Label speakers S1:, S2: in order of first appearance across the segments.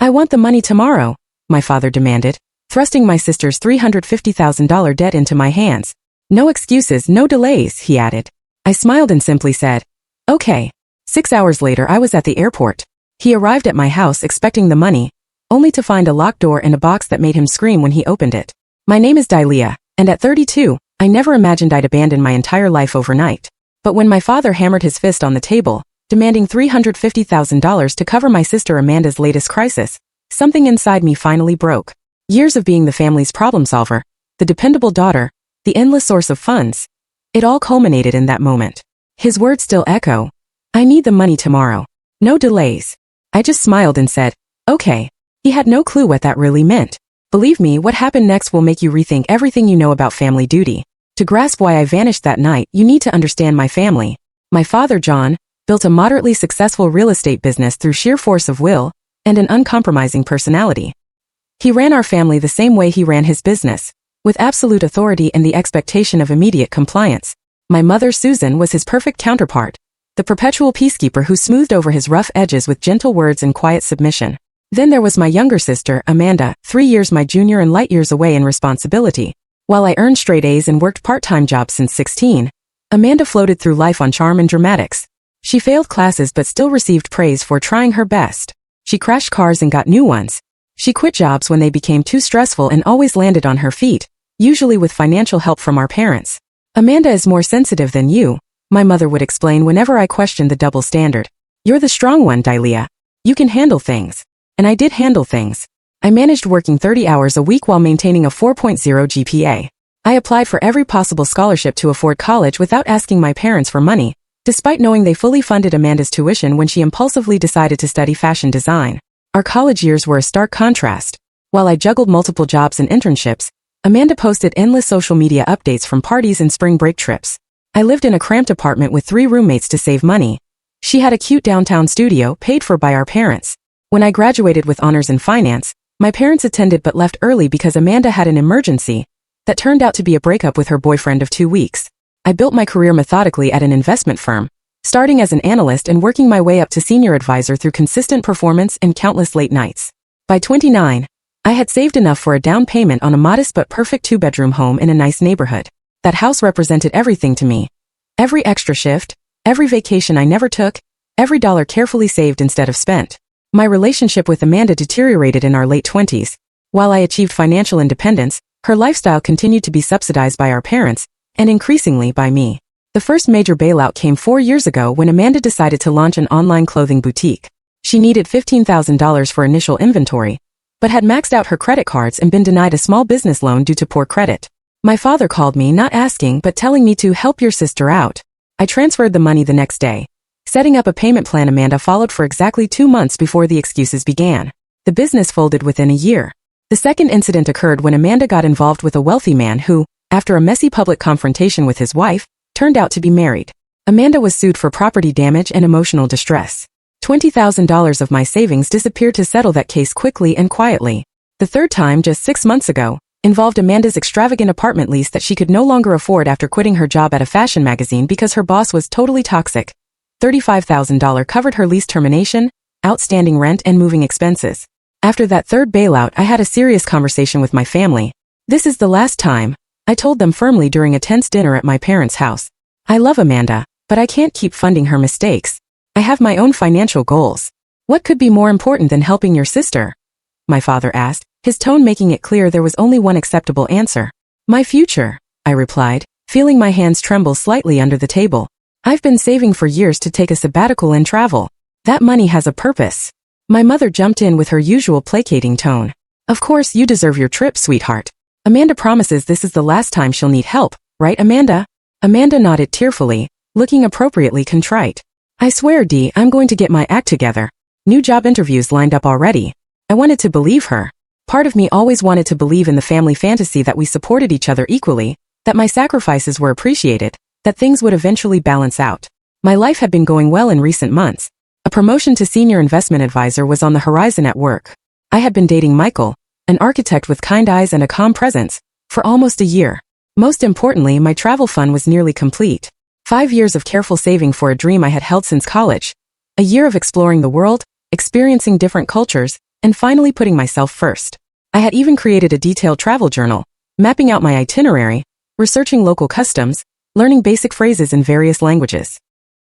S1: I want the money tomorrow, my father demanded, thrusting my sister's $350,000 debt into my hands. No excuses, no delays, he added. I smiled and simply said, okay. 6 hours later I was at the airport. He arrived at my house expecting the money, only to find a locked door and a box that made him scream when he opened it. My name is Dalia, and at 32, I never imagined I'd abandon my entire life overnight. But when my father hammered his fist on the table, demanding $350,000 to cover my sister Amanda's latest crisis, something inside me finally broke. Years of being the family's problem solver, the dependable daughter, the endless source of funds. It all culminated in that moment. His words still echo. I need the money tomorrow. No delays. I just smiled and said, okay. He had no clue what that really meant. Believe me, what happened next will make you rethink everything you know about family duty. To grasp why I vanished that night, you need to understand my family. My father, John, built a moderately successful real estate business through sheer force of will and an uncompromising personality. He ran our family the same way he ran his business, with absolute authority and the expectation of immediate compliance. My mother, Susan, was his perfect counterpart, the perpetual peacekeeper who smoothed over his rough edges with gentle words and quiet submission. Then there was my younger sister, Amanda, 3 years my junior and light years away in responsibility. While I earned straight A's and worked part-time jobs since 16, Amanda floated through life on charm and dramatics. She failed classes but still received praise for trying her best. She crashed cars and got new ones. She quit jobs when they became too stressful and always landed on her feet, usually with financial help from our parents. Amanda is more sensitive than you, my mother would explain whenever I questioned the double standard. You're the strong one, Dalia. You can handle things. And I did handle things. I managed working 30 hours a week while maintaining a 4.0 GPA. I applied for every possible scholarship to afford college without asking my parents for money, despite knowing they fully funded Amanda's tuition when she impulsively decided to study fashion design. Our college years were a stark contrast. While I juggled multiple jobs and internships, Amanda posted endless social media updates from parties and spring break trips. I lived in a cramped apartment with 3 roommates to save money. She had a cute downtown studio paid for by our parents. When I graduated with honors in finance, my parents attended but left early because Amanda had an emergency that turned out to be a breakup with her boyfriend of 2 weeks. I built my career methodically at an investment firm, starting as an analyst and working my way up to senior advisor through consistent performance and countless late nights. By 29, I had saved enough for a down payment on a modest but perfect 2-bedroom home in a nice neighborhood. That house represented everything to me. Every extra shift, every vacation I never took, every dollar carefully saved instead of spent. My relationship with Amanda deteriorated in our late 20s. While I achieved financial independence, her lifestyle continued to be subsidized by our parents, and increasingly by me. The first major bailout came 4 years ago when Amanda decided to launch an online clothing boutique. She needed $15,000 for initial inventory, but had maxed out her credit cards and been denied a small business loan due to poor credit. My father called me, not asking but telling me to help your sister out. I transferred the money the next day. Setting up a payment plan, Amanda followed for exactly 2 months before the excuses began. The business folded within a year. The second incident occurred when Amanda got involved with a wealthy man who, after a messy public confrontation with his wife, turned out to be married. Amanda was sued for property damage and emotional distress. $20,000 of my savings disappeared to settle that case quickly and quietly. The third time, just 6 months ago, involved Amanda's extravagant apartment lease that she could no longer afford after quitting her job at a fashion magazine because her boss was totally toxic. $35,000 covered her lease termination, outstanding rent, and moving expenses. After that third bailout, I had a serious conversation with my family. This is the last time, I told them firmly during a tense dinner at my parents' house. I love Amanda, but I can't keep funding her mistakes. I have my own financial goals. What could be more important than helping your sister? My father asked, his tone making it clear there was only one acceptable answer. My future, I replied, feeling my hands tremble slightly under the table. I've been saving for years to take a sabbatical and travel. That money has a purpose. My mother jumped in with her usual placating tone. Of course you deserve your trip, sweetheart. Amanda promises this is the last time she'll need help, right, Amanda? Amanda nodded tearfully, looking appropriately contrite. I swear, Dee, I'm going to get my act together. New job interviews lined up already. I wanted to believe her. Part of me always wanted to believe in the family fantasy that we supported each other equally, that my sacrifices were appreciated, that things would eventually balance out. My life had been going well in recent months. A promotion to senior investment advisor was on the horizon at work. I had been dating Michael, an architect with kind eyes and a calm presence, for almost a year. Most importantly, my travel fund was nearly complete. 5 years of careful saving for a dream I had held since college. A year of exploring the world, experiencing different cultures, and finally putting myself first. I had even created a detailed travel journal, mapping out my itinerary, researching local customs, learning basic phrases in various languages.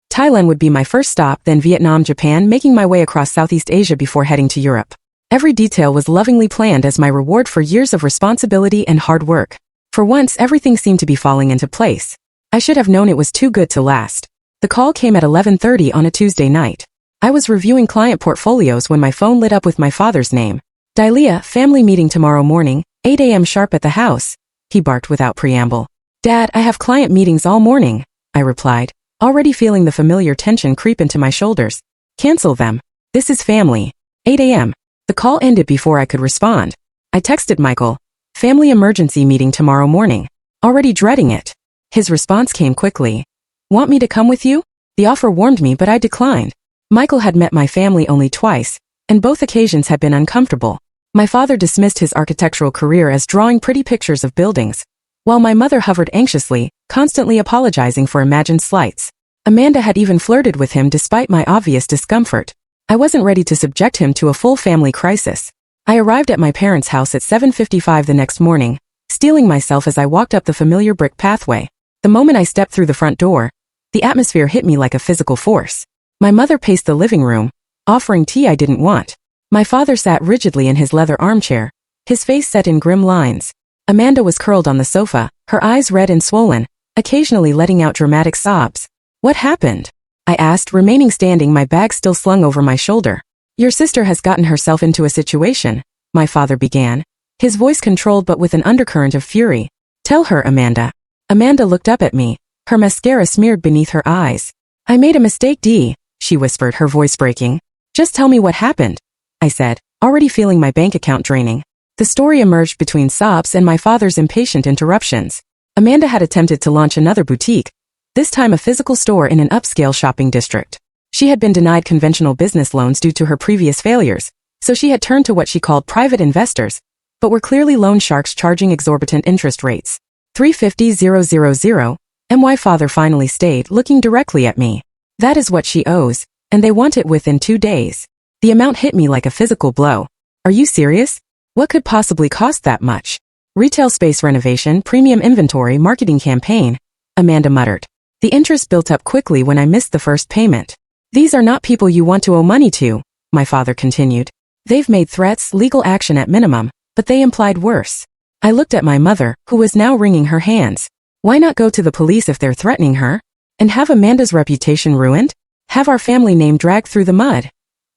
S1: Thailand would be my first stop, then Vietnam, Japan, making my way across Southeast Asia before heading to Europe. Every detail was lovingly planned as my reward for years of responsibility and hard work. For once, everything seemed to be falling into place. I should have known it was too good to last. The call came at 11:30 on a Tuesday night. I was reviewing client portfolios when my phone lit up with my father's name. Dalia, family meeting tomorrow morning, 8 a.m. sharp at the house, he barked without preamble. Dad, I have client meetings all morning, I replied, already feeling the familiar tension creep into my shoulders. Cancel them. This is family. 8 a.m. The call ended before I could respond. I texted Michael, family emergency meeting tomorrow morning, already dreading it. His response came quickly. Want me to come with you? The offer warmed me, but I declined. Michael had met my family only twice, and both occasions had been uncomfortable. My father dismissed his architectural career as drawing pretty pictures of buildings, while my mother hovered anxiously, constantly apologizing for imagined slights. Amanda had even flirted with him despite my obvious discomfort. I wasn't ready to subject him to a full family crisis. I arrived at my parents' house at 7:55 the next morning, steeling myself as I walked up the familiar brick pathway. The moment I stepped through the front door, the atmosphere hit me like a physical force. My mother paced the living room, offering tea I didn't want. My father sat rigidly in his leather armchair, his face set in grim lines. Amanda was curled on the sofa, her eyes red and swollen, occasionally letting out dramatic sobs. What happened? I asked, remaining standing, my bag still slung over my shoulder. Your sister has gotten herself into a situation, my father began, his voice controlled but with an undercurrent of fury. Tell her, Amanda. Amanda looked up at me, her mascara smeared beneath her eyes. I made a mistake, Dee, she whispered, her voice breaking. Just tell me what happened, I said, already feeling my bank account draining. The story emerged between sobs and my father's impatient interruptions. Amanda had attempted to launch another boutique, this time a physical store in an upscale shopping district. She had been denied conventional business loans due to her previous failures, so she had turned to what she called private investors, but were clearly loan sharks charging exorbitant interest rates. 350,000, and my father finally stayed, looking directly at me. That is what she owes, and they want it within 2 days. The amount hit me like a physical blow. Are you serious? What could possibly cost that much? Retail space renovation, premium inventory, marketing campaign, Amanda muttered. The interest built up quickly when I missed the first payment. These are not people you want to owe money to, my father continued. They've made threats, legal action at minimum, but they implied worse. I looked at my mother, who was now wringing her hands. Why not go to the police if they're threatening her? And have Amanda's reputation ruined? Have our family name dragged through the mud?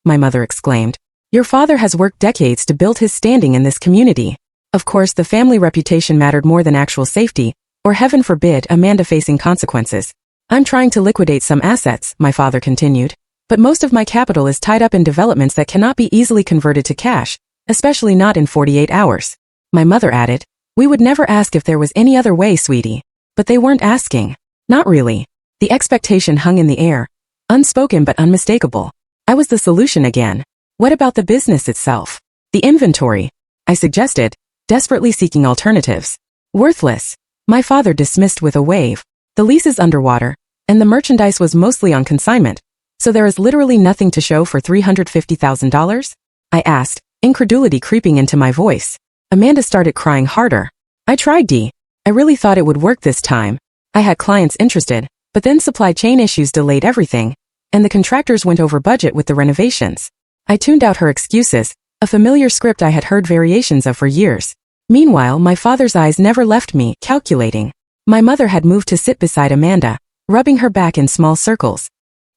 S1: My mother exclaimed. Your father has worked decades to build his standing in this community. Of course, the family reputation mattered more than actual safety, or heaven forbid, Amanda facing consequences. I'm trying to liquidate some assets, my father continued, but most of my capital is tied up in developments that cannot be easily converted to cash, especially not in 48 hours. My mother added, we would never ask if there was any other way, sweetie. But they weren't asking. Not really. The expectation hung in the air, unspoken but unmistakable. I was the solution again. What about the business itself? The inventory? I suggested, desperately seeking alternatives. Worthless. My father dismissed with a wave. The lease is underwater, and the merchandise was mostly on consignment, so there is literally nothing to show for $350,000? I asked, incredulity creeping into my voice. Amanda started crying harder. I tried, Dee. I really thought it would work this time. I had clients interested, but then supply chain issues delayed everything, and the contractors went over budget with the renovations. I tuned out her excuses, a familiar script I had heard variations of for years. Meanwhile, my father's eyes never left me, calculating. My mother had moved to sit beside Amanda, rubbing her back in small circles.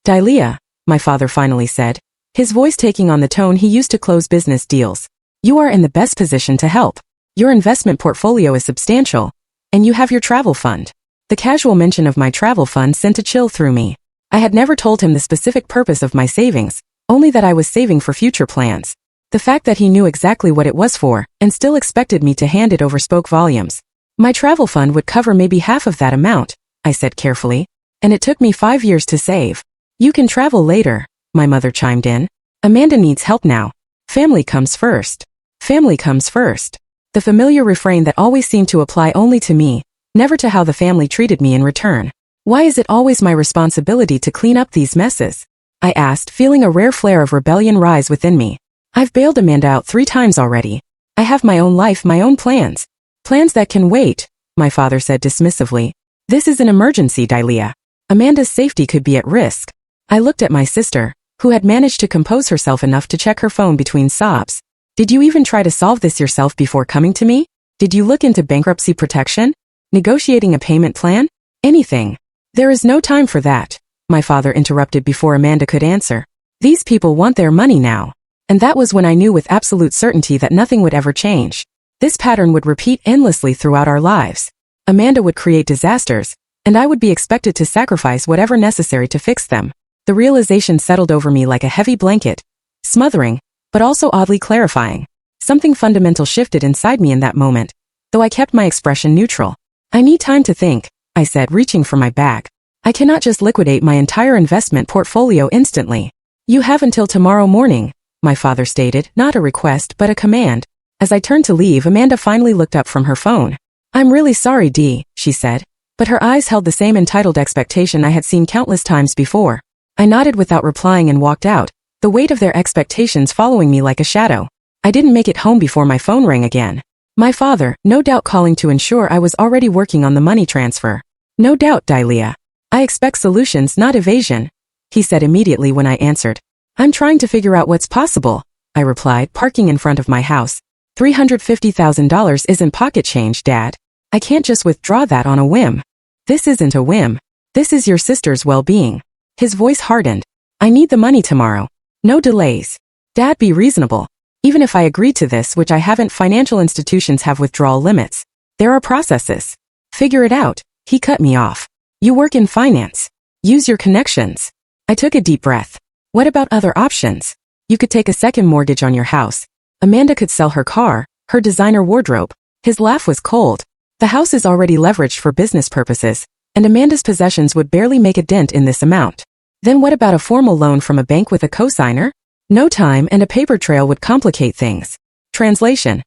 S1: Dalia, my father finally said, his voice taking on the tone he used to close business deals. You are in the best position to help. Your investment portfolio is substantial, and you have your travel fund. The casual mention of my travel fund sent a chill through me. I had never told him the specific purpose of my savings, only that I was saving for future plans. The fact that he knew exactly what it was for, and still expected me to hand it over, spoke volumes. My travel fund would cover maybe half of that amount, I said carefully, and it took me 5 years to save. You can travel later, my mother chimed in. Amanda needs help now. Family comes first. Family comes first. The familiar refrain that always seemed to apply only to me, never to how the family treated me in return. Why is it always my responsibility to clean up these messes? I asked, feeling a rare flare of rebellion rise within me. I've bailed Amanda out 3 times already. I have my own life, my own plans. Plans that can wait, my father said dismissively. This is an emergency, Dalia. Amanda's safety could be at risk. I looked at my sister, who had managed to compose herself enough to check her phone between sobs. Did you even try to solve this yourself before coming to me? Did you look into bankruptcy protection? Negotiating a payment plan? Anything? There is no time for that, my father interrupted before Amanda could answer. These people want their money now. And that was when I knew with absolute certainty that nothing would ever change. This pattern would repeat endlessly throughout our lives. Amanda would create disasters, and I would be expected to sacrifice whatever necessary to fix them. The realization settled over me like a heavy blanket, smothering, but also oddly clarifying. Something fundamental shifted inside me in that moment, though I kept my expression neutral. I need time to think, I said, reaching for my bag. I cannot just liquidate my entire investment portfolio instantly. You have until tomorrow morning, my father stated, not a request but a command. As I turned to leave, Amanda finally looked up from her phone. I'm really sorry, Dee, she said, but her eyes held the same entitled expectation I had seen countless times before. I nodded without replying and walked out, the weight of their expectations following me like a shadow. I didn't make it home before my phone rang again. My father, no doubt calling to ensure I was already working on the money transfer. No doubt, Dalia. I expect solutions, not evasion, he said immediately when I answered. I'm trying to figure out what's possible, I replied, parking in front of my house. $350,000 isn't pocket change, Dad. I can't just withdraw that on a whim. This isn't a whim. This is your sister's well-being. His voice hardened. I need the money tomorrow. No delays. Dad, be reasonable. Even if I agreed to this, which I haven't, financial institutions have withdrawal limits. There are processes. Figure it out. He cut me off. You work in finance. Use your connections. I took a deep breath. What about other options? You could take a second mortgage on your house. Amanda could sell her car, her designer wardrobe. His laugh was cold. The house is already leveraged for business purposes, and Amanda's possessions would barely make a dent in this amount. Then what about a formal loan from a bank with a cosigner? No time and a paper trail would complicate things. Translation.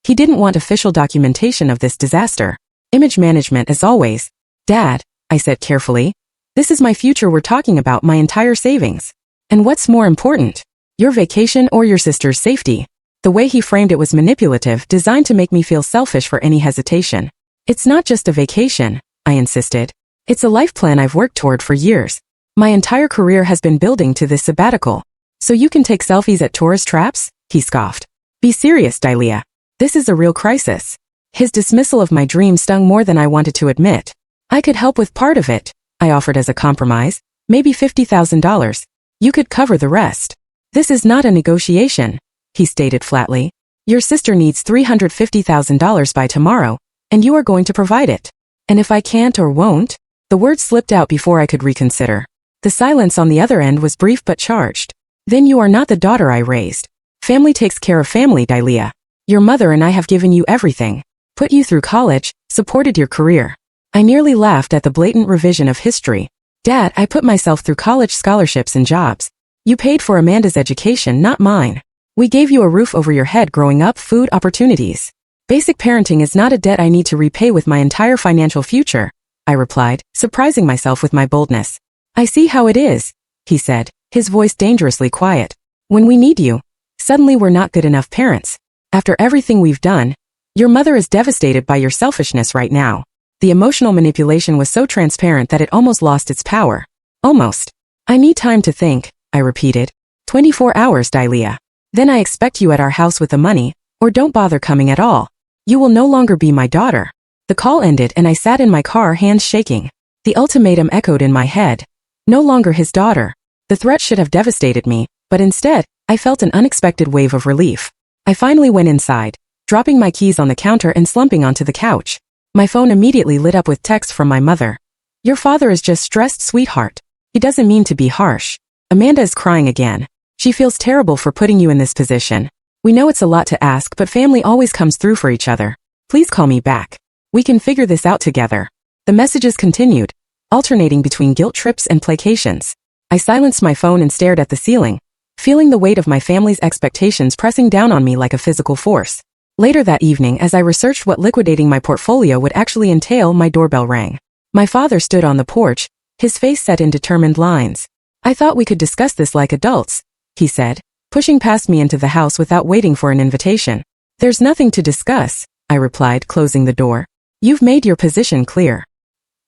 S1: He didn't want official documentation of this disaster. Image management as always. Dad, I said carefully. This is my future we're talking about, my entire savings. And what's more important? Your vacation or your sister's safety? The way he framed it was manipulative, designed to make me feel selfish for any hesitation. It's not just a vacation, I insisted. It's a life plan I've worked toward for years. My entire career has been building to this sabbatical. So you can take selfies at tourist traps? He scoffed. Be serious, Dalia. This is a real crisis. His dismissal of my dream stung more than I wanted to admit. I could help with part of it, I offered as a compromise. Maybe $50,000. You could cover the rest. This is not a negotiation, he stated flatly. Your sister needs $350,000 by tomorrow, and you are going to provide it. And if I can't or won't? The words slipped out before I could reconsider. The silence on the other end was brief but charged. Then you are not the daughter I raised. Family takes care of family, Dalia. Your mother and I have given you everything. Put you through college, supported your career. I nearly laughed at the blatant revision of history. Dad, I put myself through college scholarships and jobs. You paid for Amanda's education, not mine. We gave you a roof over your head growing up, food, opportunities. Basic parenting is not a debt I need to repay with my entire financial future, I replied, surprising myself with my boldness. I see how it is, he said, his voice dangerously quiet. When we need you, suddenly we're not good enough parents. After everything we've done, your mother is devastated by your selfishness right now. The emotional manipulation was so transparent that it almost lost its power. Almost. I need time to think, I repeated. 24 hours, Dalia. Then I expect you at our house with the money, or don't bother coming at all. You will no longer be my daughter. The call ended and I sat in my car, hands shaking. The ultimatum echoed in my head. No longer his daughter. The threat should have devastated me, but instead, I felt an unexpected wave of relief. I finally went inside, dropping my keys on the counter and slumping onto the couch. My phone immediately lit up with text from my mother. Your father is just stressed, sweetheart. He doesn't mean to be harsh. Amanda is crying again. She feels terrible for putting you in this position. We know it's a lot to ask, but family always comes through for each other. Please call me back. We can figure this out together. The messages continued, alternating between guilt trips and placations. I silenced my phone and stared at the ceiling, feeling the weight of my family's expectations pressing down on me like a physical force. Later that evening, as I researched what liquidating my portfolio would actually entail, my doorbell rang. My father stood on the porch, his face set in determined lines. I thought we could discuss this like adults, he said, pushing past me into the house without waiting for an invitation. There's nothing to discuss, I replied, closing the door. You've made your position clear.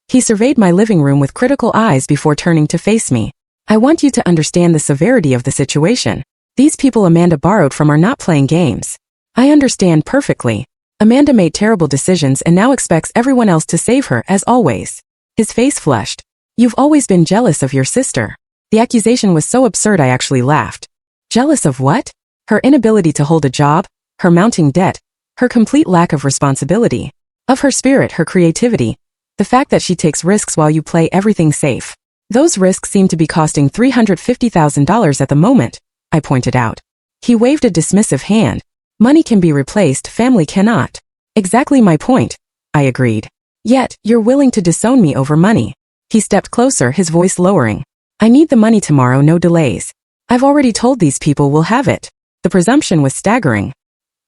S1: He surveyed my living room with critical eyes before turning to face me. I want you to understand the severity of the situation. These people Amanda borrowed from are not playing games. I understand perfectly. Amanda made terrible decisions and now expects everyone else to save her, as always. His face flushed. You've always been jealous of your sister. The accusation was so absurd I actually laughed. Jealous of what? Her inability to hold a job, her mounting debt, her complete lack of responsibility. Of her spirit, her creativity. The fact that she takes risks while you play everything safe. Those risks seem to be costing $350,000 at the moment, I pointed out. He waved a dismissive hand. Money can be replaced, family cannot. Exactly my point, I agreed. Yet, you're willing to disown me over money. He stepped closer, his voice lowering. I need the money tomorrow, no delays. I've already told these people we'll have it. The presumption was staggering.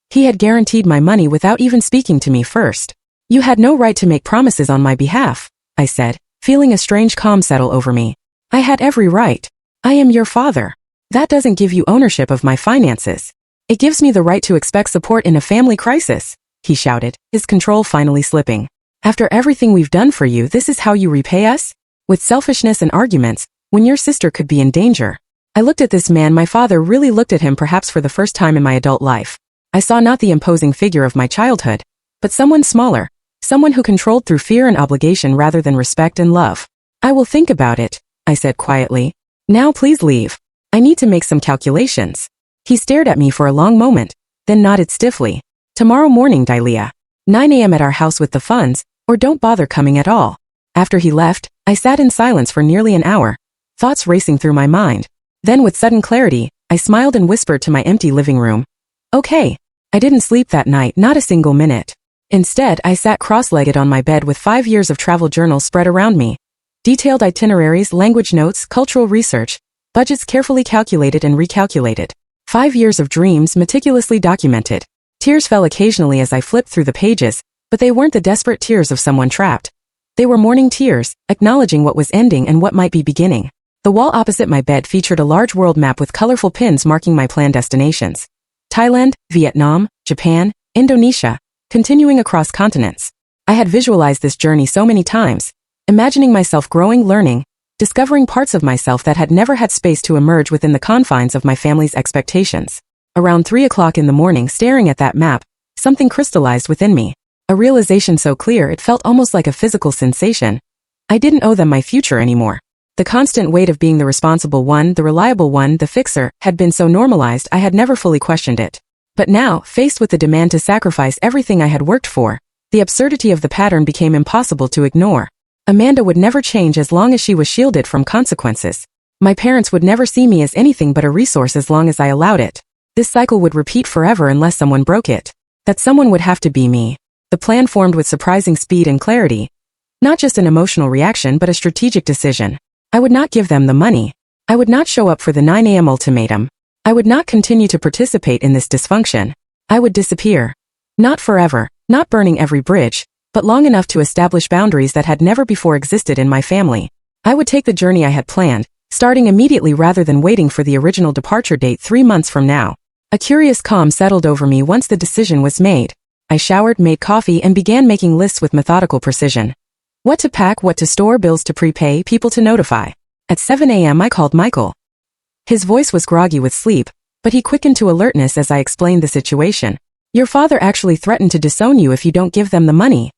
S1: He had guaranteed my money without even speaking to me first. You had no right to make promises on my behalf, I said, feeling a strange calm settle over me. I had every right. I am your father. That doesn't give you ownership of my finances. It gives me the right to expect support in a family crisis, he shouted, his control finally slipping. After everything we've done for you, this is how you repay us? With selfishness and arguments, when your sister could be in danger. I looked at this man. My father really looked at him, perhaps for the first time in my adult life. I saw not the imposing figure of my childhood, but someone smaller, someone who controlled through fear and obligation rather than respect and love. I will think about it, I said quietly. Now please leave. I need to make some calculations. He stared at me for a long moment, then nodded stiffly. Tomorrow morning, Dalia. 9 a.m. at our house with the funds, or don't bother coming at all. After he left, I sat in silence for nearly an hour, thoughts racing through my mind. Then with sudden clarity, I smiled and whispered to my empty living room. Okay. I didn't sleep that night, not a single minute. Instead, I sat cross-legged on my bed with 5 years of travel journals spread around me. Detailed itineraries, language notes, cultural research, budgets carefully calculated and recalculated. 5 years of dreams meticulously documented. Tears fell occasionally as I flipped through the pages, but they weren't the desperate tears of someone trapped. They were morning tears, acknowledging what was ending and what might be beginning. The wall opposite my bed featured a large world map with colorful pins marking my planned destinations. Thailand, Vietnam, Japan, Indonesia, continuing across continents. I had visualized this journey so many times, imagining myself growing, learning, discovering parts of myself that had never had space to emerge within the confines of my family's expectations. Around 3 o'clock in the morning, staring at that map, something crystallized within me. A realization so clear it felt almost like a physical sensation. I didn't owe them my future anymore. The constant weight of being the responsible one, the reliable one, the fixer, had been so normalized I had never fully questioned it. But now, faced with the demand to sacrifice everything I had worked for, the absurdity of the pattern became impossible to ignore. Amanda would never change as long as she was shielded from consequences. My parents would never see me as anything but a resource as long as I allowed it. This cycle would repeat forever unless someone broke it. That someone would have to be me. The plan formed with surprising speed and clarity. Not just an emotional reaction but a strategic decision. I would not give them the money. I would not show up for the 9 a.m. ultimatum. I would not continue to participate in this dysfunction. I would disappear. Not forever, not burning every bridge, but long enough to establish boundaries that had never before existed in my family. I would take the journey I had planned, starting immediately rather than waiting for the original departure date 3 months from now. A curious calm settled over me once the decision was made. I showered, made coffee, and began making lists with methodical precision. What to pack, what to store, bills to prepay, people to notify. At 7 a.m. I called Michael. His voice was groggy with sleep, but he quickened to alertness as I explained the situation. Your father actually threatened to disown you if you don't give them the money,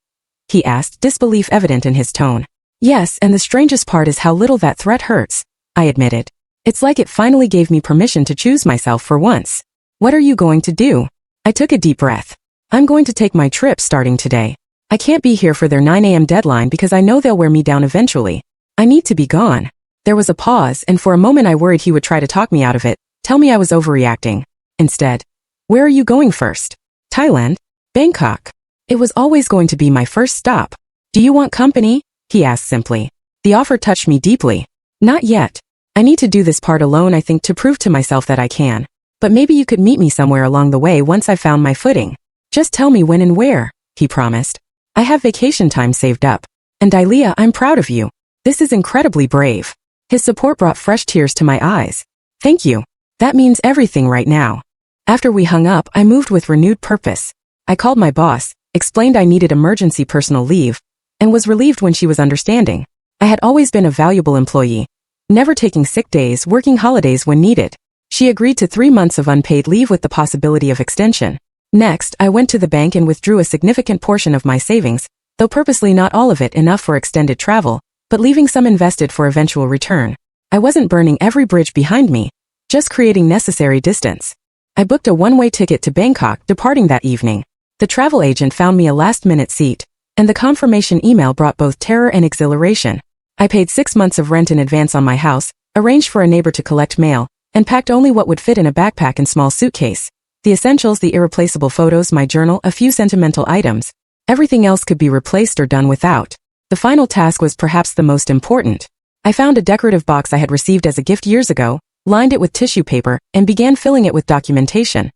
S1: he asked, disbelief evident in his tone. Yes, and the strangest part is how little that threat hurts, I admitted. It's like it finally gave me permission to choose myself for once. What are you going to do? I took a deep breath. I'm going to take my trip starting today. I can't be here for their 9 a.m. deadline because I know they'll wear me down eventually. I need to be gone. There was a pause, and for a moment I worried he would try to talk me out of it, tell me I was overreacting. Instead, where are you going first? Thailand? Bangkok. It was always going to be my first stop. Do you want company? He asked simply. The offer touched me deeply. Not yet. I need to do this part alone, I think, to prove to myself that I can. But maybe you could meet me somewhere along the way once I found my footing. Just tell me when and where, he promised. I have vacation time saved up. And Dalia, I'm proud of you. This is incredibly brave. His support brought fresh tears to my eyes. Thank you. That means everything right now. After we hung up, I moved with renewed purpose. I called my boss, explained I needed emergency personal leave, and was relieved when she was understanding. I had always been a valuable employee, never taking sick days, working holidays when needed. She agreed to 3 months of unpaid leave with the possibility of extension. Next, I went to the bank and withdrew a significant portion of my savings, though purposely not all of it enough for extended travel, but leaving some invested for eventual return. I wasn't burning every bridge behind me, just creating necessary distance. I booked a one-way ticket to Bangkok, departing that evening. The travel agent found me a last-minute seat, and the confirmation email brought both terror and exhilaration. I paid 6 months of rent in advance on my house, arranged for a neighbor to collect mail, and packed only what would fit in a backpack and small suitcase. The essentials, the irreplaceable photos, my journal, a few sentimental items. Everything else could be replaced or done without. The final task was perhaps the most important. I found a decorative box I had received as a gift years ago, lined it with tissue paper, and began filling it with documentation.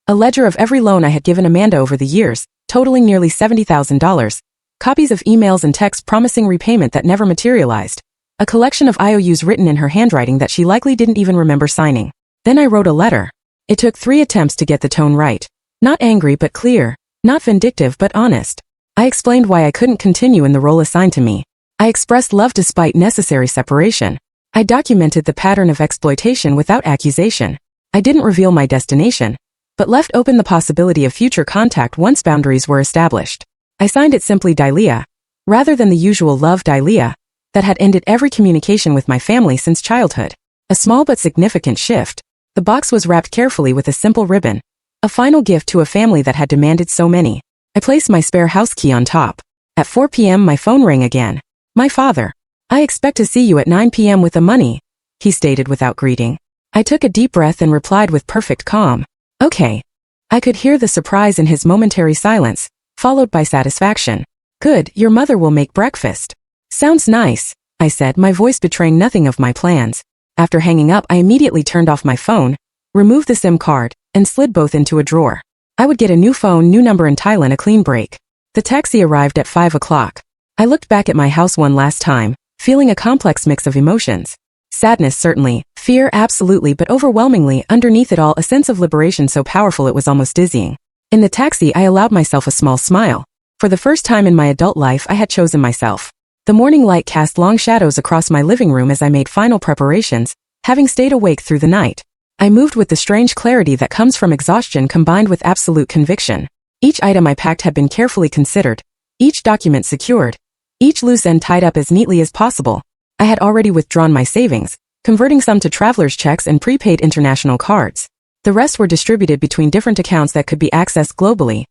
S1: A ledger of every loan I had given Amanda over the years, totaling nearly $70,000. Copies of emails and texts promising repayment that never materialized. A collection of IOUs written in her handwriting that she likely didn't even remember signing. Then I wrote a letter. It took 3 attempts to get the tone right. Not angry but clear. Not vindictive but honest. I explained why I couldn't continue in the role assigned to me. I expressed love despite necessary separation. I documented the pattern of exploitation without accusation. I didn't reveal my destination, but left open the possibility of future contact once boundaries were established. I signed it simply Dilea, rather than the usual love Dilea, that had ended every communication with my family since childhood. A small but significant shift. The box was wrapped carefully with a simple ribbon. A final gift to a family that had demanded so many. I placed my spare house key on top. At 4 p.m. my phone rang again. My father. I expect to see you at 9 p.m. with the money, he stated without greeting. I took a deep breath and replied with perfect calm. Okay. I could hear the surprise in his momentary silence, followed by satisfaction. Good, your mother will make breakfast. Sounds nice, I said, my voice betraying nothing of my plans. After hanging up, I immediately turned off my phone, removed the SIM card, and slid both into a drawer. I would get a new phone, new number in Thailand, a clean break. The taxi arrived at 5 o'clock. I looked back at my house one last time, feeling a complex mix of emotions. Sadness certainly, fear absolutely, but overwhelmingly, underneath it all, a sense of liberation so powerful it was almost dizzying. In the taxi, I allowed myself a small smile. For the first time in my adult life, I had chosen myself. The morning light cast long shadows across my living room as I made final preparations, having stayed awake through the night. I moved with the strange clarity that comes from exhaustion combined with absolute conviction. Each item I packed had been carefully considered, each document secured, each loose end tied up as neatly as possible. I had already withdrawn my savings, converting some to traveler's checks and prepaid international cards. The rest were distributed between different accounts that could be accessed globally.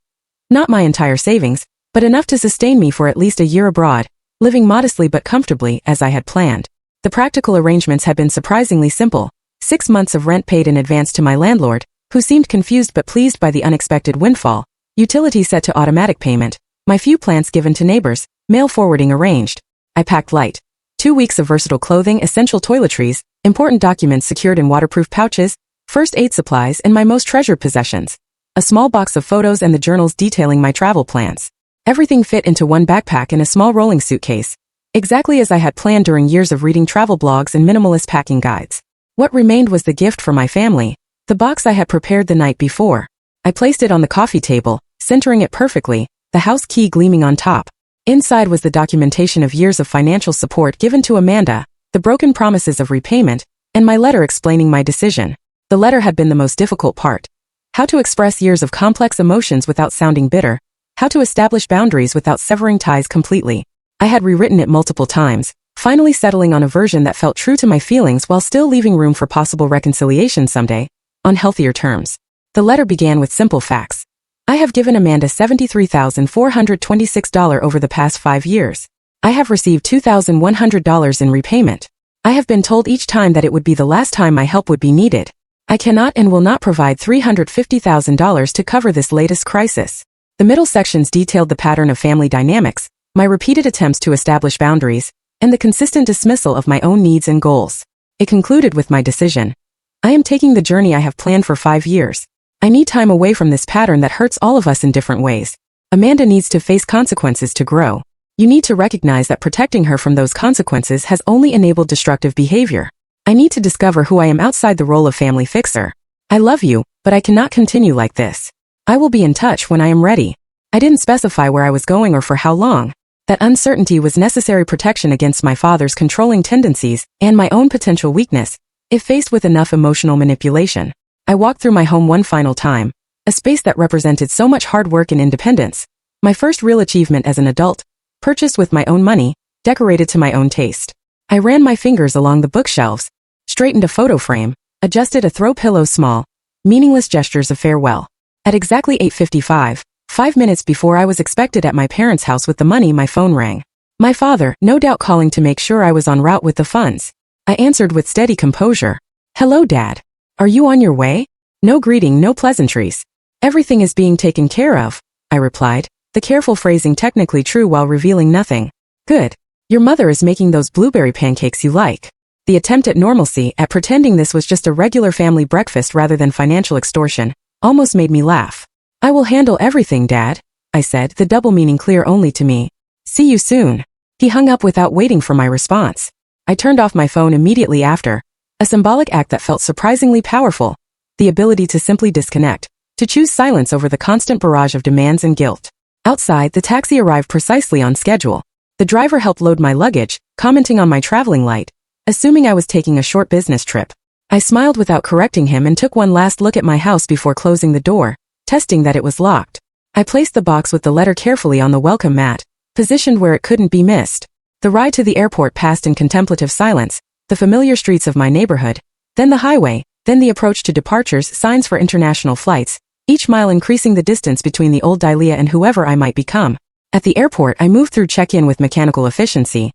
S1: Not my entire savings, but enough to sustain me for at least a year abroad, living modestly but comfortably as I had planned. The practical arrangements had been surprisingly simple. 6 months of rent paid in advance to my landlord, who seemed confused but pleased by the unexpected windfall, utilities set to automatic payment, my few plants given to neighbors, mail forwarding arranged. I packed light. 2 weeks of versatile clothing, essential toiletries, important documents secured in waterproof pouches, first aid supplies, and my most treasured possessions. A small box of photos and the journals detailing my travel plans. Everything fit into one backpack and a small rolling suitcase. Exactly as I had planned during years of reading travel blogs and minimalist packing guides. What remained was the gift for my family, the box I had prepared the night before. I placed it on the coffee table, centering it perfectly, the house key gleaming on top. Inside was the documentation of years of financial support given to Amanda, the broken promises of repayment, and my letter explaining my decision. The letter had been the most difficult part. How to express years of complex emotions without sounding bitter. How to establish boundaries without severing ties completely. I had rewritten it multiple times, finally settling on a version that felt true to my feelings while still leaving room for possible reconciliation someday, on healthier terms. The letter began with simple facts. I have given Amanda $73,426 over the past 5 years. I have received $2,100 in repayment. I have been told each time that it would be the last time my help would be needed. I cannot and will not provide $350,000 to cover this latest crisis. The middle sections detailed the pattern of family dynamics, my repeated attempts to establish boundaries, and the consistent dismissal of my own needs and goals. It concluded with my decision. I am taking the journey I have planned for 5 years. I need time away from this pattern that hurts all of us in different ways. Amanda needs to face consequences to grow. You need to recognize that protecting her from those consequences has only enabled destructive behavior. I need to discover who I am outside the role of family fixer. I love you, but I cannot continue like this. I will be in touch when I am ready. I didn't specify where I was going or for how long. That uncertainty was necessary protection against my father's controlling tendencies and my own potential weakness, if faced with enough emotional manipulation. I walked through my home one final time, a space that represented so much hard work and independence. My first real achievement as an adult, purchased with my own money, decorated to my own taste. I ran my fingers along the bookshelves, straightened a photo frame, adjusted a throw pillow small, meaningless gestures of farewell. At exactly 8:55, 5 minutes before I was expected at my parents' house with the money, my phone rang. My father, no doubt calling to make sure I was en route with the funds. I answered with steady composure. Hello, Dad. Are you on your way? No greeting, no pleasantries. Everything is being taken care of, I replied, the careful phrasing technically true while revealing nothing. Good. Your mother is making those blueberry pancakes you like. The attempt at normalcy, at pretending this was just a regular family breakfast rather than financial extortion, almost made me laugh. I will handle everything, Dad, I said, the double meaning clear only to me. See you soon. He hung up without waiting for my response. I turned off my phone immediately after, a symbolic act that felt surprisingly powerful, the ability to simply disconnect, to choose silence over the constant barrage of demands and guilt. Outside, the taxi arrived precisely on schedule. The driver helped load my luggage, commenting on my traveling light, assuming I was taking a short business trip. I smiled without correcting him and took one last look at my house before closing the door, testing that it was locked. I placed the box with the letter carefully on the welcome mat, positioned where it couldn't be missed. The ride to the airport passed in contemplative silence, the familiar streets of my neighborhood, then the highway, then the approach to departures, signs for international flights, each mile increasing the distance between the old Dalia and whoever I might become. At the airport, I moved through check-in with mechanical efficiency.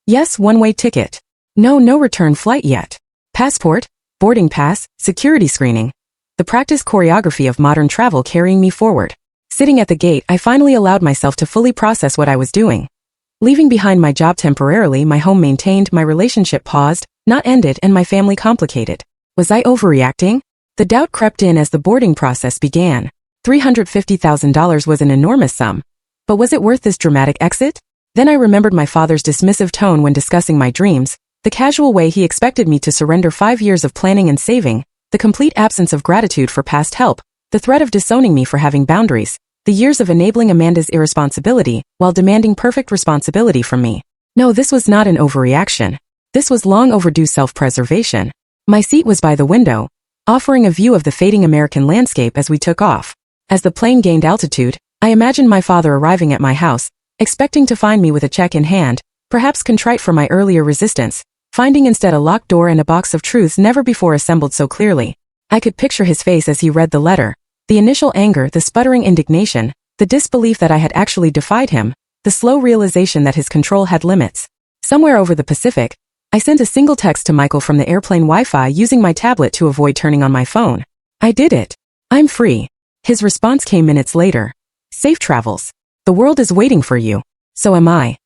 S1: Yes, one-way ticket. No return flight yet. Passport, boarding pass, security screening. The practice choreography of modern travel carrying me forward. Sitting at the gate, I finally allowed myself to fully process what I was doing. Leaving behind my job temporarily, my home maintained, my relationship paused, not ended, and my family complicated. Was I overreacting? The doubt crept in as the boarding process began. $350,000 was an enormous sum. But was it worth this dramatic exit? Then I remembered my father's dismissive tone when discussing my dreams, the casual way he expected me to surrender 5 years of planning and saving, the complete absence of gratitude for past help, the threat of disowning me for having boundaries, the years of enabling Amanda's irresponsibility while demanding perfect responsibility from me. No, this was not an overreaction. This was long overdue self-preservation. My seat was by the window, offering a view of the fading American landscape as we took off. As the plane gained altitude, I imagined my father arriving at my house, expecting to find me with a check in hand, perhaps contrite for my earlier resistance, finding instead a locked door and a box of truths never before assembled so clearly. I could picture his face as he read the letter, the initial anger, the sputtering indignation, the disbelief that I had actually defied him, the slow realization that his control had limits. Somewhere over the Pacific, I sent a single text to Michael from the airplane Wi-Fi using my tablet to avoid turning on my phone. I did it. I'm free. His response came minutes later. Safe travels. The world is waiting for you. So am I.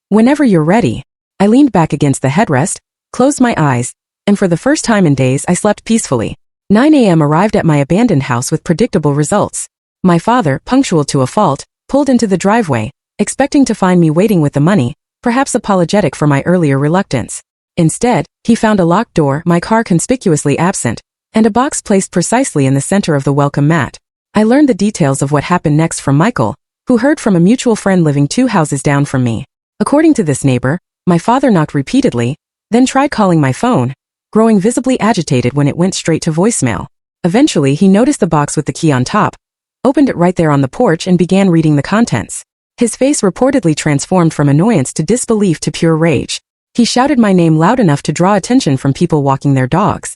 S1: Whenever you're ready. I leaned back against the headrest, closed my eyes, and for the first time in days I slept peacefully. 9 a.m. arrived at my abandoned house with predictable results. My father, punctual to a fault, pulled into the driveway, expecting to find me waiting with the money, perhaps apologetic for my earlier reluctance. Instead, he found a locked door, my car conspicuously absent, and a box placed precisely in the center of the welcome mat. I learned the details of what happened next from Michael, who heard from a mutual friend living 2 houses down from me. According to this neighbor, my father knocked repeatedly, then tried calling my phone, growing visibly agitated when it went straight to voicemail. Eventually, he noticed the box with the key on top, opened it right there on the porch and began reading the contents. His face reportedly transformed from annoyance to disbelief to pure rage. He shouted my name loud enough to draw attention from people walking their dogs.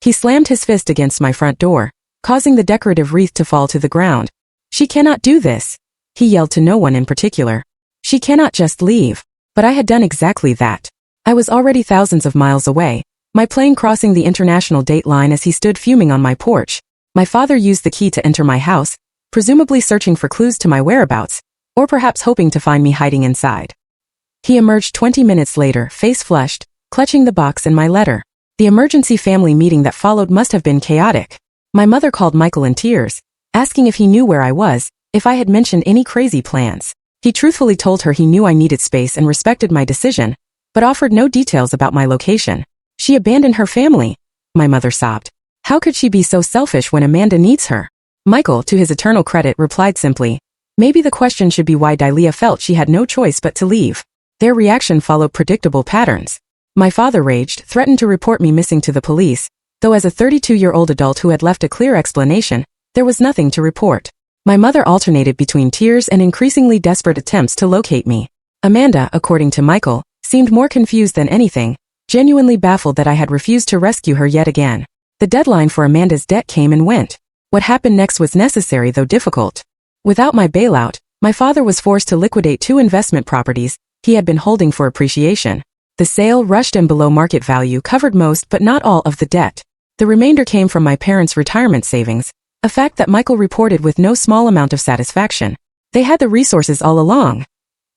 S1: He slammed his fist against my front door, causing the decorative wreath to fall to the ground. She cannot do this, he yelled to no one in particular. She cannot just leave. But I had done exactly that. I was already thousands of miles away, my plane crossing the international date line as he stood fuming on my porch. My father used the key to enter my house, presumably searching for clues to my whereabouts, or perhaps hoping to find me hiding inside. He emerged 20 minutes later, face flushed, clutching the box and my letter. The emergency family meeting that followed must have been chaotic. My mother called Michael in tears, asking if he knew where I was, if I had mentioned any crazy plans. He truthfully told her he knew I needed space and respected my decision, but offered no details about my location. She abandoned her family, my mother sobbed. How could she be so selfish when Amanda needs her? Michael, to his eternal credit, replied simply, maybe the question should be why Delia felt she had no choice but to leave. Their reaction followed predictable patterns. My father raged, threatened to report me missing to the police, though as a 32-year-old adult who had left a clear explanation, there was nothing to report. My mother alternated between tears and increasingly desperate attempts to locate me. Amanda, according to Michael, seemed more confused than anything, genuinely baffled that I had refused to rescue her yet again. The deadline for Amanda's debt came and went. What happened next was necessary though difficult. Without my bailout, my father was forced to liquidate 2 investment properties he had been holding for appreciation. The sale, rushed and below market value, covered most but not all of the debt. The remainder came from my parents' retirement savings, a fact that Michael reported with no small amount of satisfaction. They had the resources all along,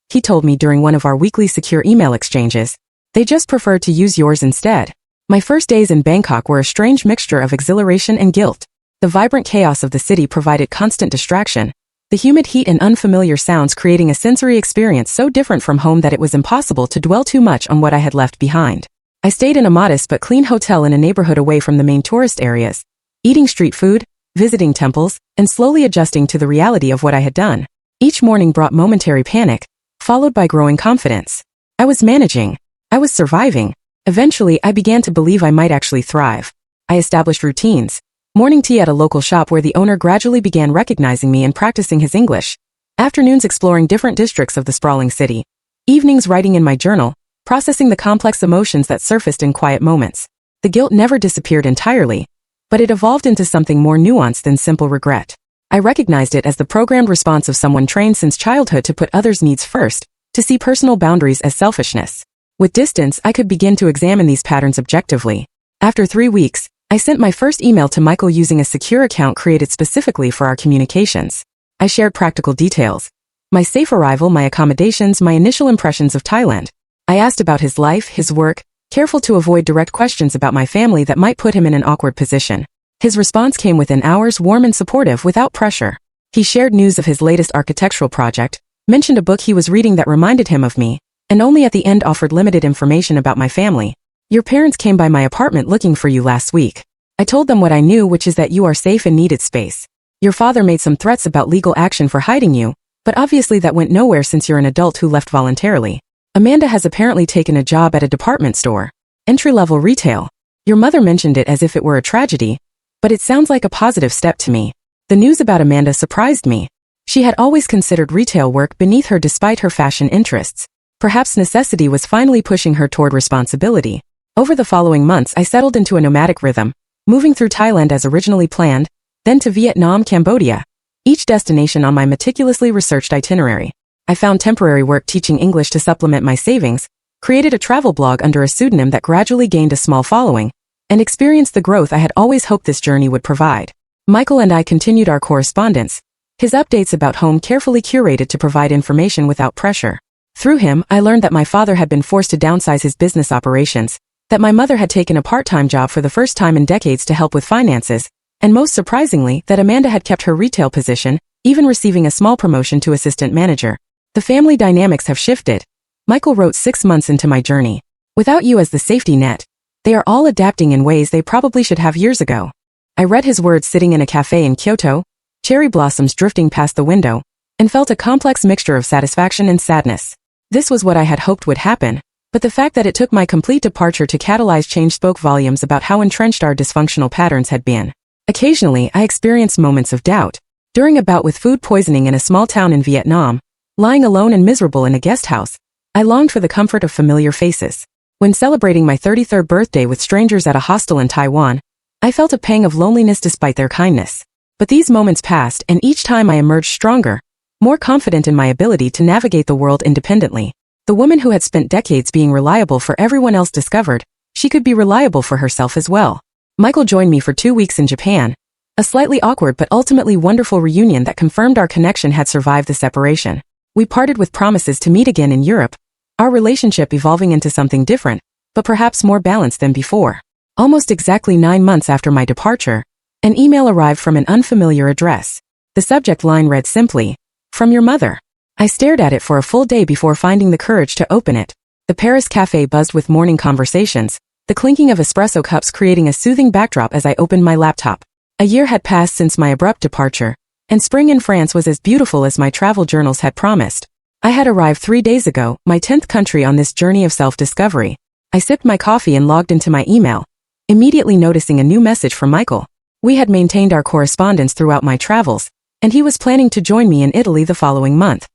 S1: he told me during one of our weekly secure email exchanges. They just preferred to use yours instead. My first days in Bangkok were a strange mixture of exhilaration and guilt. The vibrant chaos of the city provided constant distraction, the humid heat and unfamiliar sounds creating a sensory experience so different from home that it was impossible to dwell too much on what I had left behind. I stayed in a modest but clean hotel in a neighborhood away from the main tourist areas, eating street food, visiting temples, and slowly adjusting to the reality of what I had done. Each morning brought momentary panic, followed by growing confidence. I was managing. I was surviving. Eventually, I began to believe I might actually thrive. I established routines. Morning tea at a local shop where the owner gradually began recognizing me and practicing his English. Afternoons exploring different districts of the sprawling city. Evenings writing in my journal, processing the complex emotions that surfaced in quiet moments. The guilt never disappeared entirely, but it evolved into something more nuanced than simple regret. I recognized it as the programmed response of someone trained since childhood to put others' needs first, to see personal boundaries as selfishness. With distance, I could begin to examine these patterns objectively. After 3 weeks, I sent my first email to Michael using a secure account created specifically for our communications. I shared practical details. My safe arrival, my accommodations, my initial impressions of Thailand. I asked about his life, his work, careful to avoid direct questions about my family that might put him in an awkward position. His response came within hours, warm and supportive without pressure. He shared news of his latest architectural project, mentioned a book he was reading that reminded him of me, and only at the end offered limited information about my family. Your parents came by my apartment looking for you last week. I told them what I knew, which is that you are safe and needed space. Your father made some threats about legal action for hiding you, but obviously that went nowhere since you're an adult who left voluntarily. Amanda has apparently taken a job at a department store. Entry-level retail. Your mother mentioned it as if it were a tragedy, but it sounds like a positive step to me. The news about Amanda surprised me. She had always considered retail work beneath her despite her fashion interests. Perhaps necessity was finally pushing her toward responsibility. Over the following months, I settled into a nomadic rhythm, moving through Thailand as originally planned, then to Vietnam, Cambodia, each destination on my meticulously researched itinerary. I found temporary work teaching English to supplement my savings, created a travel blog under a pseudonym that gradually gained a small following, and experienced the growth I had always hoped this journey would provide. Michael and I continued our correspondence, his updates about home carefully curated to provide information without pressure. Through him, I learned that my father had been forced to downsize his business operations, that my mother had taken a part-time job for the first time in decades to help with finances, and most surprisingly, that Amanda had kept her retail position, even receiving a small promotion to assistant manager. The family dynamics have shifted. Michael wrote 6 months into my journey. Without you as the safety net, they are all adapting in ways they probably should have years ago. I read his words sitting in a cafe in Kyoto, cherry blossoms drifting past the window, and felt a complex mixture of satisfaction and sadness. This was what I had hoped would happen. But the fact that it took my complete departure to catalyze change spoke volumes about how entrenched our dysfunctional patterns had been. Occasionally, I experienced moments of doubt. During a bout with food poisoning in a small town in Vietnam, lying alone and miserable in a guest house, I longed for the comfort of familiar faces. When celebrating my 33rd birthday with strangers at a hostel in Taiwan, I felt a pang of loneliness despite their kindness. But these moments passed, and each time I emerged stronger, more confident in my ability to navigate the world independently. The woman who had spent decades being reliable for everyone else discovered she could be reliable for herself as well. Michael joined me for 2 weeks in Japan, a slightly awkward but ultimately wonderful reunion that confirmed our connection had survived the separation. We parted with promises to meet again in Europe, our relationship evolving into something different, but perhaps more balanced than before. Almost exactly 9 months after my departure, an email arrived from an unfamiliar address. The subject line read simply, "From your mother." I stared at it for a full day before finding the courage to open it. The Paris cafe buzzed with morning conversations, the clinking of espresso cups creating a soothing backdrop as I opened my laptop. A year had passed since my abrupt departure, and spring in France was as beautiful as my travel journals had promised. I had arrived 3 days ago, my 10th country on this journey of self-discovery. I sipped my coffee and logged into my email, immediately noticing a new message from Michael. We had maintained our correspondence throughout my travels, and he was planning to join me in Italy the following month.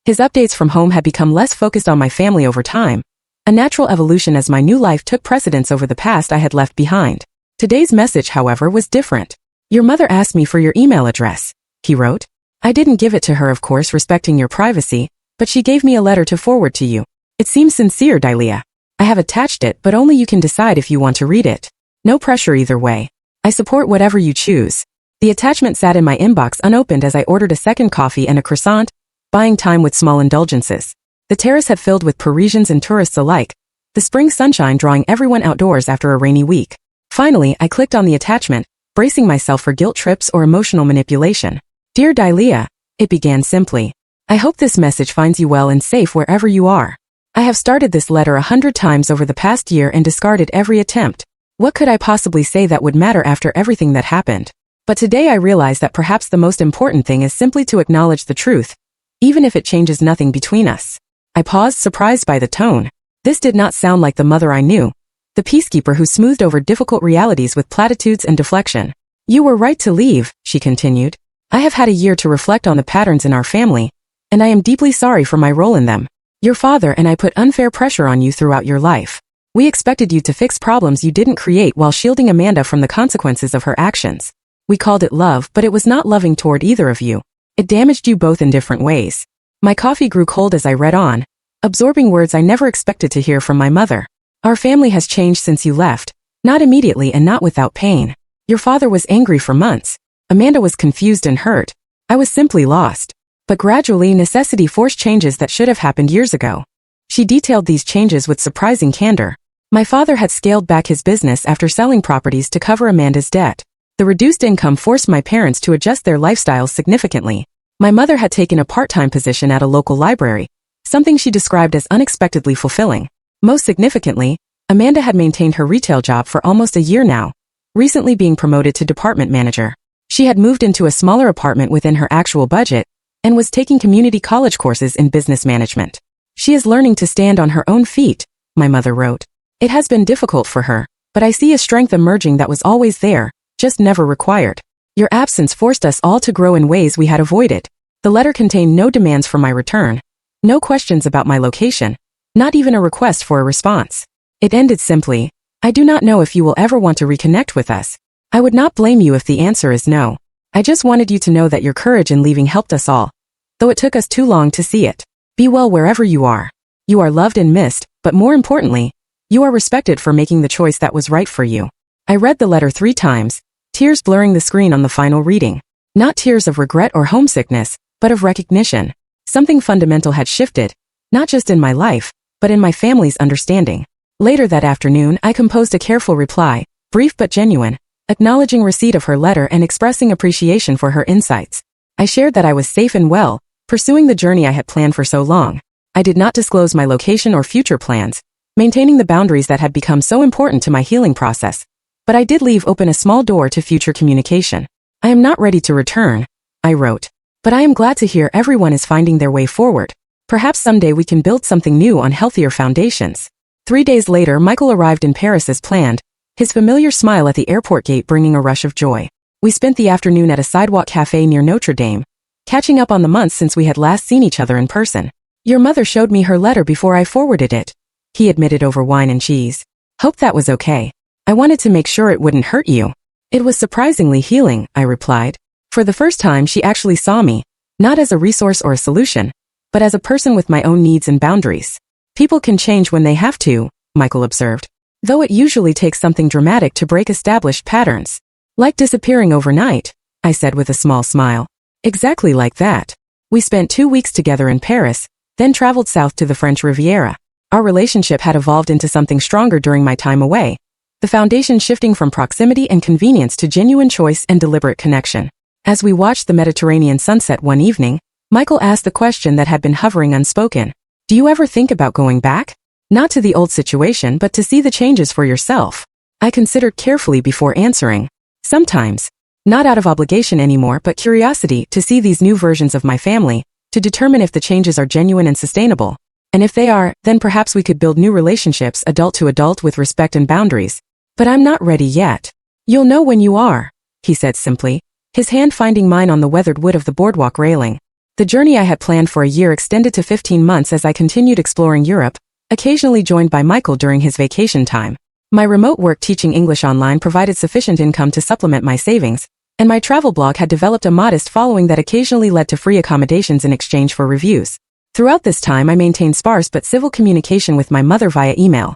S1: His updates from home had become less focused on my family over time, a natural evolution as my new life took precedence over the past I had left behind. Today's message, however, was different. Your mother asked me for your email address, he wrote. I didn't give it to her, of course, respecting your privacy, but she gave me a letter to forward to you. It seems sincere, Dalia. I have attached it, but only you can decide if you want to read it. No pressure either way. I support whatever you choose. The attachment sat in my inbox unopened as I ordered a second coffee and a croissant, buying time with small indulgences. The terrace had filled with Parisians and tourists alike, the spring sunshine drawing everyone outdoors after a rainy week. Finally, I clicked on the attachment, bracing myself for guilt trips or emotional manipulation. Dear Dalia, it began simply. I hope this message finds you well and safe wherever you are. I have started this letter 100 times over the past year and discarded every attempt. What could I possibly say that would matter after everything that happened? But today I realize that perhaps the most important thing is simply to acknowledge the truth, even if it changes nothing between us. I paused, surprised by the tone. This did not sound like the mother I knew, the peacekeeper who smoothed over difficult realities with platitudes and deflection. You were right to leave, she continued. I have had a year to reflect on the patterns in our family, and I am deeply sorry for my role in them. Your father and I put unfair pressure on you throughout your life. We expected you to fix problems you didn't create while shielding Amanda from the consequences of her actions. We called it love, but it was not loving toward either of you. It damaged you both in different ways. My coffee grew cold as I read on, absorbing words I never expected to hear from my mother. Our family has changed since you left, not immediately and not without pain. Your father was angry for months. Amanda was confused and hurt. I was simply lost. But gradually necessity forced changes that should have happened years ago. She detailed these changes with surprising candor. My father had scaled back his business after selling properties to cover Amanda's debt. The reduced income forced my parents to adjust their lifestyles significantly. My mother had taken a part-time position at a local library, something she described as unexpectedly fulfilling. Most significantly, Amanda had maintained her retail job for almost a year now, recently being promoted to department manager. She had moved into a smaller apartment within her actual budget, and was taking community college courses in business management. She is learning to stand on her own feet, my mother wrote. It has been difficult for her, but I see a strength emerging that was always there, just never required. Your absence forced us all to grow in ways we had avoided. The letter contained no demands for my return, no questions about my location, not even a request for a response. It ended simply, I do not know if you will ever want to reconnect with us. I would not blame you if the answer is no. I just wanted you to know that your courage in leaving helped us all, though it took us too long to see it. Be well wherever you are. You are loved and missed, but more importantly, you are respected for making the choice that was right for you. I read the letter 3 times, tears blurring the screen on the final reading. Not tears of regret or homesickness, but of recognition. Something fundamental had shifted, not just in my life, but in my family's understanding. Later that afternoon, I composed a careful reply, brief but genuine, acknowledging receipt of her letter and expressing appreciation for her insights. I shared that I was safe and well, pursuing the journey I had planned for so long. I did not disclose my location or future plans, maintaining the boundaries that had become so important to my healing process. But I did leave open a small door to future communication. I am not ready to return, I wrote. But I am glad to hear everyone is finding their way forward. Perhaps someday we can build something new on healthier foundations. 3 days later, Michael arrived in Paris as planned, his familiar smile at the airport gate bringing a rush of joy. We spent the afternoon at a sidewalk cafe near Notre Dame, catching up on the months since we had last seen each other in person. Your mother showed me her letter before I forwarded it, he admitted over wine and cheese. Hope that was okay. I wanted to make sure it wouldn't hurt you. It was surprisingly healing, I replied. For the first time she actually saw me, not as a resource or a solution, but as a person with my own needs and boundaries. People can change when they have to, Michael observed, though it usually takes something dramatic to break established patterns. Like disappearing overnight, I said with a small smile. Exactly like that. We spent 2 weeks together in Paris, then traveled south to the French Riviera. Our relationship had evolved into something stronger during my time away, the foundation shifting from proximity and convenience to genuine choice and deliberate connection. As we watched the Mediterranean sunset one evening, Michael asked the question that had been hovering unspoken. Do you ever think about going back? Not to the old situation but to see the changes for yourself. I considered carefully before answering. Sometimes, not out of obligation anymore but curiosity to see these new versions of my family, to determine if the changes are genuine and sustainable. And if they are, then perhaps we could build new relationships adult to adult with respect and boundaries. But I'm not ready yet. You'll know when you are, he said simply, his hand finding mine on the weathered wood of the boardwalk railing. The journey I had planned for a year extended to 15 months as I continued exploring Europe, occasionally joined by Michael during his vacation time. My remote work teaching English online provided sufficient income to supplement my savings, and my travel blog had developed a modest following that occasionally led to free accommodations in exchange for reviews. Throughout this time I maintained sparse but civil communication with my mother via email.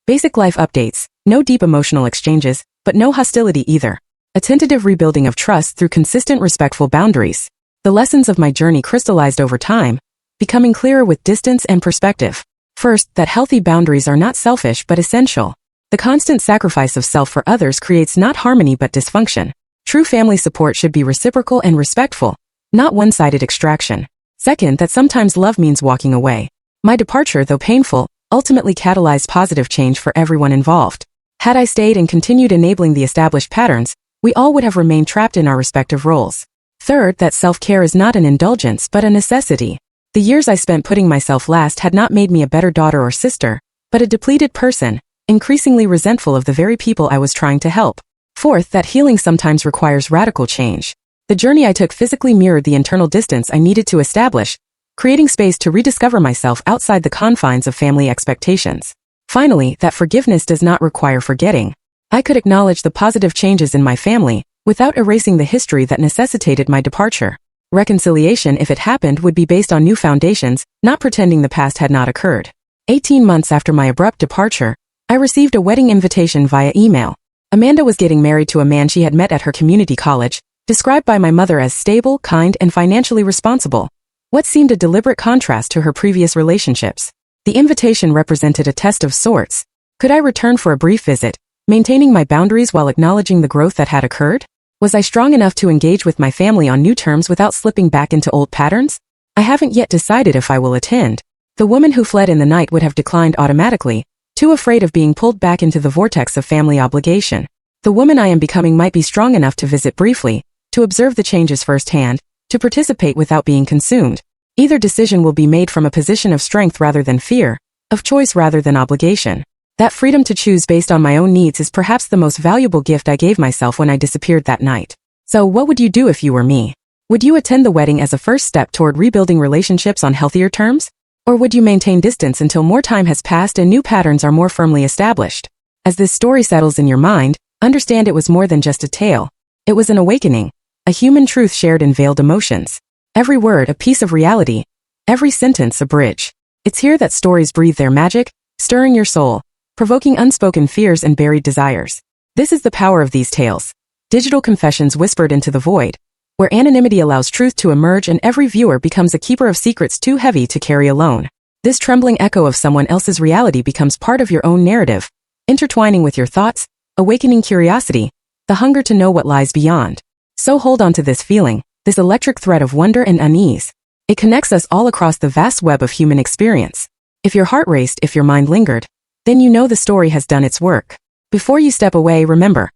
S1: Basic life updates, no deep emotional exchanges, but no hostility either. A tentative rebuilding of trust through consistent respectful boundaries. The lessons of my journey crystallized over time, becoming clearer with distance and perspective. First, that healthy boundaries are not selfish but essential. The constant sacrifice of self for others creates not harmony but dysfunction. True family support should be reciprocal and respectful, not one-sided extraction. Second, that sometimes love means walking away. My departure, though painful, ultimately catalyzed positive change for everyone involved. Had I stayed and continued enabling the established patterns, we all would have remained trapped in our respective roles. Third, that self-care is not an indulgence but a necessity. The years I spent putting myself last had not made me a better daughter or sister, but a depleted person, increasingly resentful of the very people I was trying to help. Fourth, that healing sometimes requires radical change. The journey I took physically mirrored the internal distance I needed to establish, creating space to rediscover myself outside the confines of family expectations. Finally, that forgiveness does not require forgetting. I could acknowledge the positive changes in my family, without erasing the history that necessitated my departure. Reconciliation, if it happened, would be based on new foundations, not pretending the past had not occurred. 18 months after my abrupt departure, I received a wedding invitation via email. Amanda was getting married to a man she had met at her community college, described by my mother as stable, kind, and financially responsible. What seemed a deliberate contrast to her previous relationships. The invitation represented a test of sorts. Could I return for a brief visit, maintaining my boundaries while acknowledging the growth that had occurred? Was I strong enough to engage with my family on new terms without slipping back into old patterns? I haven't yet decided if I will attend. The woman who fled in the night would have declined automatically, too afraid of being pulled back into the vortex of family obligation. The woman I am becoming might be strong enough to visit briefly, to observe the changes firsthand, to participate without being consumed. Either decision will be made from a position of strength rather than fear, of choice rather than obligation. That freedom to choose based on my own needs is perhaps the most valuable gift I gave myself when I disappeared that night. So what would you do if you were me? Would you attend the wedding as a first step toward rebuilding relationships on healthier terms? Or would you maintain distance until more time has passed and new patterns are more firmly established? As this story settles in your mind, understand it was more than just a tale. It was an awakening, a human truth shared in veiled emotions. Every word a piece of reality, every sentence a bridge. It's here that stories breathe their magic, stirring your soul, provoking unspoken fears and buried desires. This is the power of these tales. Digital confessions whispered into the void, where anonymity allows truth to emerge and every viewer becomes a keeper of secrets too heavy to carry alone. This trembling echo of someone else's reality becomes part of your own narrative, intertwining with your thoughts, awakening curiosity, the hunger to know what lies beyond. So hold on to this feeling, this electric thread of wonder and unease. It connects us all across the vast web of human experience. If your heart raced, if your mind lingered, then you know the story has done its work. Before you step away, remember,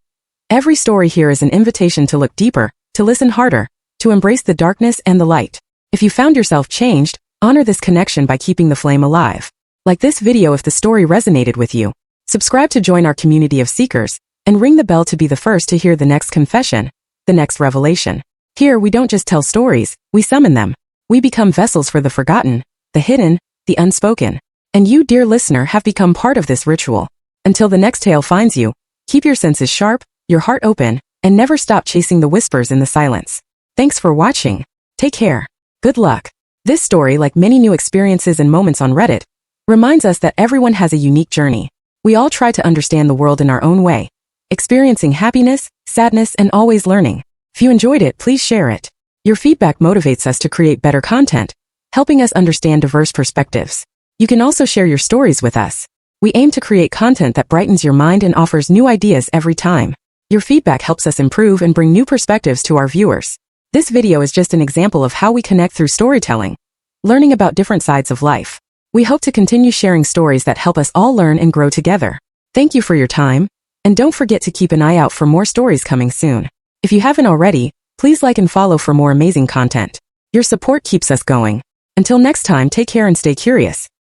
S1: every story here is an invitation to look deeper, to listen harder, to embrace the darkness and the light. If you found yourself changed, honor this connection by keeping the flame alive. Like this video if the story resonated with you. Subscribe to join our community of seekers, and ring the bell to be the first to hear the next confession, the next revelation. Here we don't just tell stories, we summon them. We become vessels for the forgotten, the hidden, the unspoken. And you, dear listener, have become part of this ritual. Until the next tale finds you, keep your senses sharp, your heart open, and never stop chasing the whispers in the silence. Thanks for watching. Take care. Good luck. This story, like many new experiences and moments on Reddit, reminds us that everyone has a unique journey. We all try to understand the world in our own way, experiencing happiness, sadness, and always learning. If you enjoyed it, please share it. Your feedback motivates us to create better content, helping us understand diverse perspectives. You can also share your stories with us. We aim to create content that brightens your mind and offers new ideas every time. Your feedback helps us improve and bring new perspectives to our viewers. This video is just an example of how we connect through storytelling, learning about different sides of life. We hope to continue sharing stories that help us all learn and grow together. Thank you for your time, and don't forget to keep an eye out for more stories coming soon. If you haven't already, please like and follow for more amazing content. Your support keeps us going. Until next time, take care and stay curious.